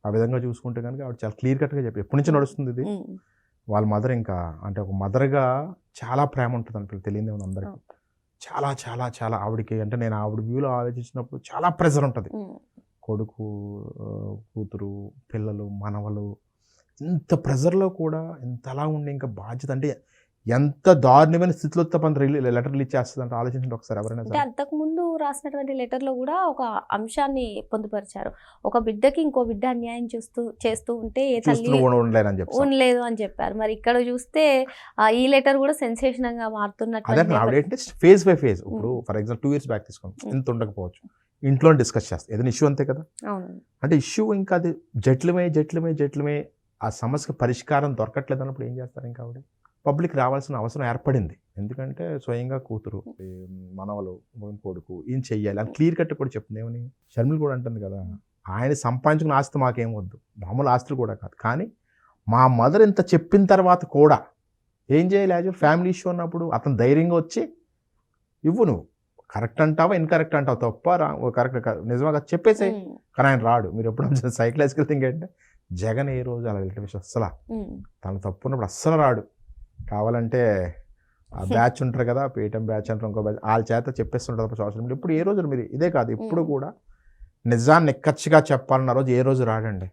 ఆ విధంగా చూసుకుంటే కనుక ఆవిడ చాలా క్లియర్ కట్గా చెప్పి ఎప్పటి నుంచి నడుస్తుంది ఇది. వాళ్ళ మదర్ ఇంకా అంటే ఒక మదర్గా చాలా ప్రేమ ఉంటుంది అంటే తెలియదే ఉంది అందరికీ. చాలా చాలా చాలా ఆవిడకి అంటే నేను ఆవిడ వ్యూలో ఆలోచించినప్పుడు చాలా ప్రెజర్ ఉంటుంది. కొడుకు, కూతురు, పిల్లలు, మనవలు, ఇంత ప్రెజర్లో కూడా ఇంతలా ఉండే ఇంకా బాధ్యత అంటే ఎంత దారుణమైన స్థితిలో తప్పని లెటర్ రిలీజ్ చేస్తుంది అంటే ఆలోచించండి ఒకసారి ఎవరైనా. అంటే అంతకుముందు రాసినటువంటి లెటర్లో కూడా ఒక అంశాన్ని పొందుపరిచారు. ఒక బిడ్డకి ఇంకో బిడ్డ అన్యాయం చేస్తూ ఉంటే ఏ తల్లి ఉండలేదు అని చెప్పారు. మరి ఇక్కడ చూస్తే ఈ లెటర్ కూడా సెన్సేషన్గా మారుతున్నట్టు ఫేజ్ బై ఫేజ్. ఇప్పుడు ఫర్ ఎగ్జాంపుల్ 2 years బ్యాక్ తీసుకోండి, ఇంత ఉండకపోవచ్చు, ఇంట్లో డిస్కస్ చేస్తాం ఏదైనా ఇష్యూ అంతే కదా. అంటే ఇష్యూ ఇంకా అది జట్లమే ఆ సమస్యకు పరిష్కారం దొరకట్లేదు అన్నప్పుడు ఏం చేస్తారు ఇంకా ఆవిడ పబ్లిక్ రావాల్సిన అవసరం ఏర్పడింది. ఎందుకంటే స్వయంగా కూతురు, మనవలు, కొడుకు ఏం చెయ్యాలి అని క్లియర్ కట్ కూడా చెప్తుంది. ఏమని షర్మిల కూడా అంటుంది కదా, ఆయన సంపాదించుకున్న ఆస్తి మాకేం వద్దు, మామూలు ఆస్తులు కూడా కాదు, కానీ మా మదర్ ఇంత చెప్పిన తర్వాత కూడా ఏం చేయాలి, యాజ్ ఫ్యామిలీ ఇష్యూ ఉన్నప్పుడు అతను ధైర్యంగా వచ్చి ఇవ్వు, నువ్వు కరెక్ట్ అంటావా ఇన్కరెక్ట్ అంటావు, తప్ప కరెక్ట్ నిజంగా చెప్పేసే. కానీ ఆయన రాడు. మీరు ఎప్పుడు సైకలాజికల్ థింగ్ అంటే జగన్ ఏ రోజు అలా వెళ్ళిన విషయం అస్సలు తను తప్పు ఉన్నప్పుడు అస్సలు రాడు. కావాలంటే ఆ బ్యాచ్ ఉంటారు కదా, పేటీఎం బ్యాచ్ అంటారు, ఇంకో బ్యాచ్, వాళ్ళ చేత చెప్పేస్తుంటారు సోషల్ మీడియా. ఇప్పుడు ఏ రోజు మీరు ఇదే కాదు, ఇప్పుడు కూడా నిజాన్ని నిక్కచ్చిగా చెప్పాలన్న రోజు ఏ రోజు రాడండి.